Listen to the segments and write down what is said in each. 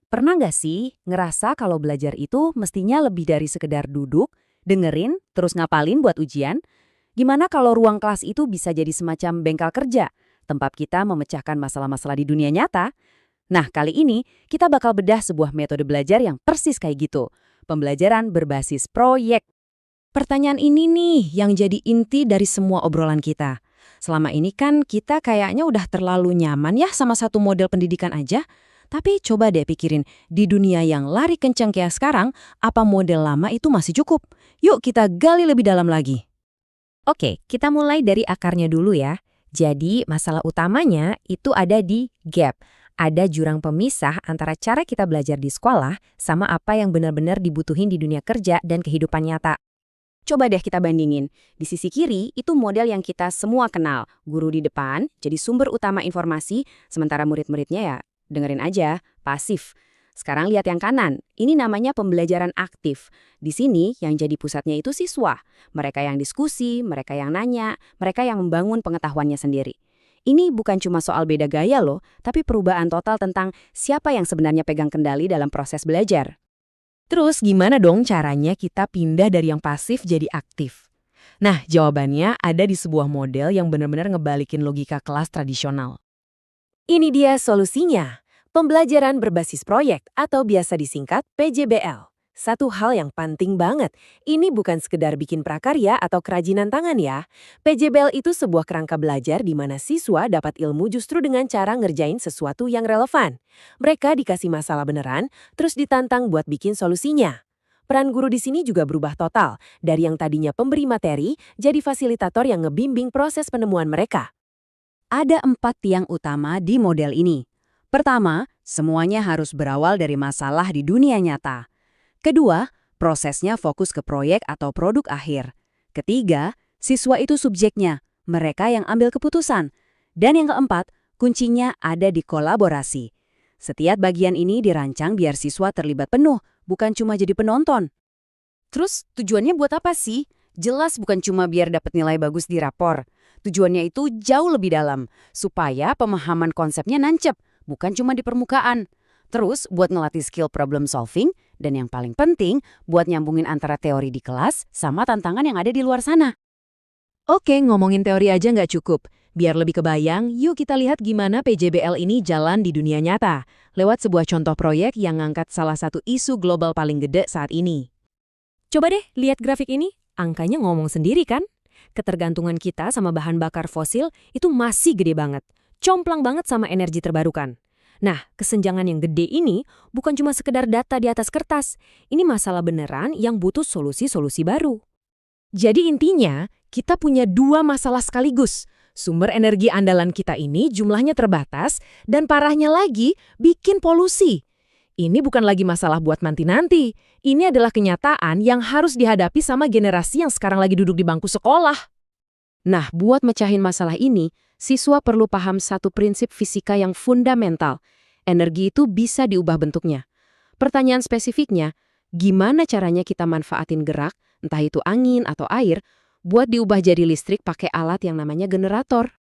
Pernah nggak sih ngerasa kalau belajar itu mestinya lebih dari sekedar duduk, dengerin, terus ngapalin buat ujian? Gimana kalau ruang kelas itu bisa jadi semacam bengkel kerja, tempat kita memecahkan masalah-masalah di dunia nyata? Nah, kali ini kita bakal bedah sebuah metode belajar yang persis kayak gitu. Pembelajaran berbasis proyek. Pertanyaan ini nih yang jadi inti dari semua obrolan kita. Selama ini kan kita kayaknya udah terlalu nyaman ya sama satu model pendidikan aja. Tapi coba deh pikirin, di dunia yang lari kencang kayak sekarang, apa model lama itu masih cukup? Yuk kita gali lebih dalam lagi. Oke, kita mulai dari akarnya dulu ya. Jadi, masalah utamanya itu ada di gap. Ada jurang pemisah antara cara kita belajar di sekolah sama apa yang benar-benar dibutuhin di dunia kerja dan kehidupan nyata. Coba deh kita bandingin. Di sisi kiri, itu model yang kita semua kenal. Guru di depan, jadi sumber utama informasi, sementara murid-muridnya ya dengerin aja, pasif. Sekarang lihat yang kanan, ini namanya pembelajaran aktif. Di sini yang jadi pusatnya itu siswa. Mereka yang diskusi, mereka yang nanya, mereka yang membangun pengetahuannya sendiri. Ini bukan cuma soal beda gaya loh, tapi perubahan total tentang siapa yang sebenarnya pegang kendali dalam proses belajar. Terus gimana dong caranya kita pindah dari yang pasif jadi aktif? Nah, jawabannya ada di sebuah model yang benar-benar ngebalikin logika kelas tradisional. Ini dia solusinya, pembelajaran berbasis proyek atau biasa disingkat PJBL. Satu hal yang penting banget, ini bukan sekedar bikin prakarya atau kerajinan tangan ya. PJBL itu sebuah kerangka belajar di mana siswa dapat ilmu justru dengan cara ngerjain sesuatu yang relevan. Mereka dikasih masalah beneran, terus ditantang buat bikin solusinya. Peran guru di sini juga berubah total, dari yang tadinya pemberi materi, jadi fasilitator yang ngebimbing proses penemuan mereka. Ada 4 tiang utama di model ini. Pertama, semuanya harus berawal dari masalah di dunia nyata. Kedua, prosesnya fokus ke proyek atau produk akhir. Ketiga, siswa itu subjeknya, mereka yang ambil keputusan. Dan yang keempat, kuncinya ada di kolaborasi. Setiap bagian ini dirancang biar siswa terlibat penuh, bukan cuma jadi penonton. Terus tujuannya buat apa sih? Jelas bukan cuma biar dapat nilai bagus di rapor. Tujuannya itu jauh lebih dalam, supaya pemahaman konsepnya nancep, bukan cuma di permukaan. Terus buat ngelatih skill problem solving, dan yang paling penting buat nyambungin antara teori di kelas sama tantangan yang ada di luar sana. Oke, ngomongin teori aja nggak cukup. Biar lebih kebayang, yuk kita lihat gimana PJBL ini jalan di dunia nyata, lewat sebuah contoh proyek yang ngangkat salah satu isu global paling gede saat ini. Coba deh lihat grafik ini, angkanya ngomong sendiri kan? Ketergantungan kita sama bahan bakar fosil itu masih gede banget. Complang banget sama energi terbarukan. Nah, kesenjangan yang gede ini bukan cuma sekedar data di atas kertas. Ini masalah beneran yang butuh solusi-solusi baru. Jadi intinya, kita punya dua masalah sekaligus. Sumber energi andalan kita ini jumlahnya terbatas, dan parahnya lagi, bikin polusi. Ini bukan lagi masalah buat nanti-nanti. Ini adalah kenyataan yang harus dihadapi sama generasi yang sekarang lagi duduk di bangku sekolah. Nah, buat mecahin masalah ini, siswa perlu paham satu prinsip fisika yang fundamental. Energi itu bisa diubah bentuknya. Pertanyaan spesifiknya, gimana caranya kita manfaatin gerak, entah itu angin atau air, buat diubah jadi listrik pakai alat yang namanya generator?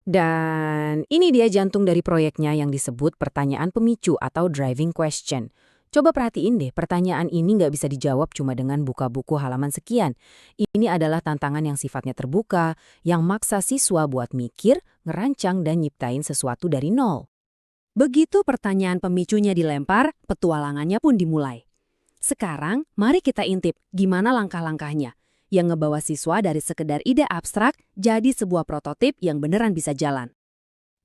Dan ini dia jantung dari proyeknya yang disebut pertanyaan pemicu atau driving question. Coba perhatiin deh, pertanyaan ini nggak bisa dijawab cuma dengan buka buku halaman sekian. Ini adalah tantangan yang sifatnya terbuka, yang maksa siswa buat mikir, ngerancang, dan nyiptain sesuatu dari nol. Begitu pertanyaan pemicunya dilempar, petualangannya pun dimulai. Sekarang, mari kita intip gimana langkah-langkahnya yang ngebawa siswa dari sekedar ide abstrak jadi sebuah prototip yang beneran bisa jalan.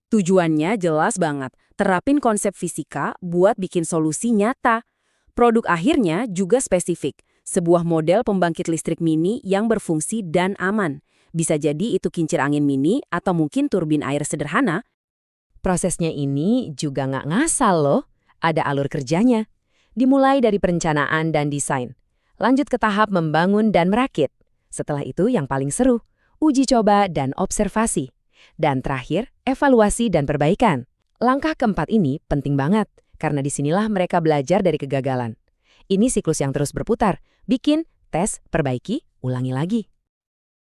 Tujuannya jelas banget, terapin konsep fisika buat bikin solusi nyata. Produk akhirnya juga spesifik, sebuah model pembangkit listrik mini yang berfungsi dan aman. Bisa jadi itu kincir angin mini atau mungkin turbin air sederhana. Prosesnya ini juga nggak ngasal loh, ada alur kerjanya. Dimulai dari perencanaan dan desain. Lanjut ke tahap membangun dan merakit. Setelah itu yang paling seru, uji coba dan observasi. Dan terakhir, evaluasi dan perbaikan. Langkah keempat ini penting banget, karena disinilah mereka belajar dari kegagalan. Ini siklus yang terus berputar, bikin, tes, perbaiki, ulangi lagi.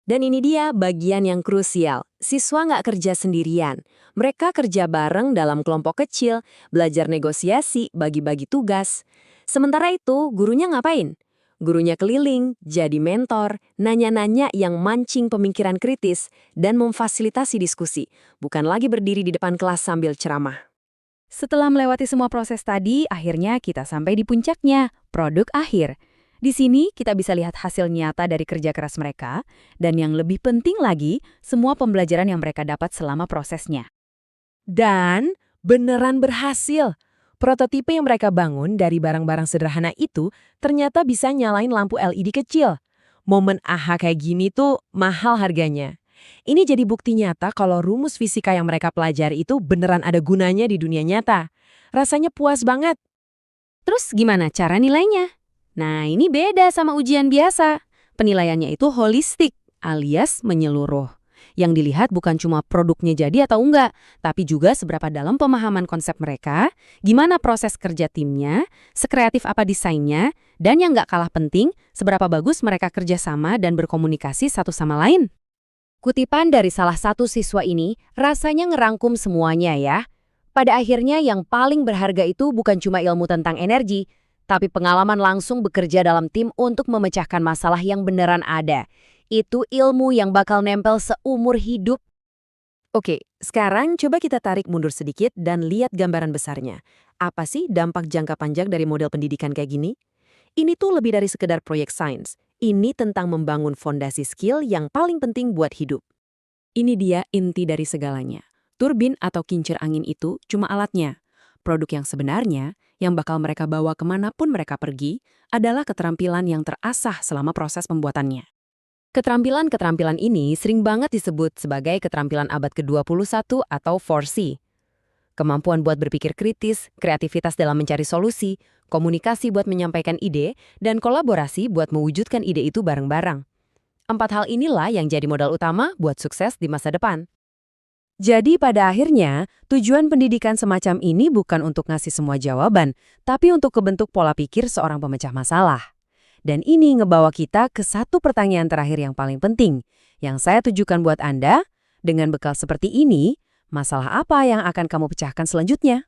Dan ini dia bagian yang krusial. Siswa nggak kerja sendirian. Mereka kerja bareng dalam kelompok kecil, belajar negosiasi, bagi-bagi tugas. Sementara itu, gurunya ngapain? Gurunya keliling, jadi mentor, nanya-nanya yang mancing pemikiran kritis, dan memfasilitasi diskusi, bukan lagi berdiri di depan kelas sambil ceramah. Setelah melewati semua proses tadi, akhirnya kita sampai di puncaknya, produk akhir. Di sini kita bisa lihat hasil nyata dari kerja keras mereka, dan yang lebih penting lagi, semua pembelajaran yang mereka dapat selama prosesnya. Dan beneran berhasil. Prototipe yang mereka bangun dari barang-barang sederhana itu ternyata bisa nyalain lampu LED kecil. Momen aha kayak gini tuh mahal harganya. Ini jadi bukti nyata kalau rumus fisika yang mereka pelajari itu beneran ada gunanya di dunia nyata. Rasanya puas banget. Terus gimana cara nilainya? Nah, ini beda sama ujian biasa. Penilaiannya itu holistik, alias menyeluruh. Yang dilihat bukan cuma produknya jadi atau enggak, tapi juga seberapa dalam pemahaman konsep mereka, gimana proses kerja timnya, sekreatif apa desainnya, dan yang nggak kalah penting, seberapa bagus mereka kerjasama dan berkomunikasi satu sama lain. Kutipan dari salah satu siswa ini rasanya ngerangkum semuanya ya. Pada akhirnya yang paling berharga itu bukan cuma ilmu tentang energi, tapi pengalaman langsung bekerja dalam tim untuk memecahkan masalah yang beneran ada. Itu ilmu yang bakal nempel seumur hidup. Oke, sekarang coba kita tarik mundur sedikit dan lihat gambaran besarnya. Apa sih dampak jangka panjang dari model pendidikan kayak gini? Ini tuh lebih dari sekedar proyek sains. Ini tentang membangun fondasi skill yang paling penting buat hidup. Ini dia inti dari segalanya. Turbin atau kincir angin itu cuma alatnya. Produk yang sebenarnya, yang bakal mereka bawa kemanapun mereka pergi, adalah keterampilan yang terasah selama proses pembuatannya. Keterampilan-keterampilan ini sering banget disebut sebagai keterampilan abad ke-21 atau 4C. Kemampuan buat berpikir kritis, kreativitas dalam mencari solusi, komunikasi buat menyampaikan ide, dan kolaborasi buat mewujudkan ide itu bareng-bareng. 4 hal inilah yang jadi modal utama buat sukses di masa depan. Jadi pada akhirnya, tujuan pendidikan semacam ini bukan untuk ngasih semua jawaban, tapi untuk kebentuk pola pikir seorang pemecah masalah. Dan ini ngebawa kita ke satu pertanyaan terakhir yang paling penting, yang saya tujukan buat Anda, dengan bekal seperti ini, masalah apa yang akan kamu pecahkan selanjutnya?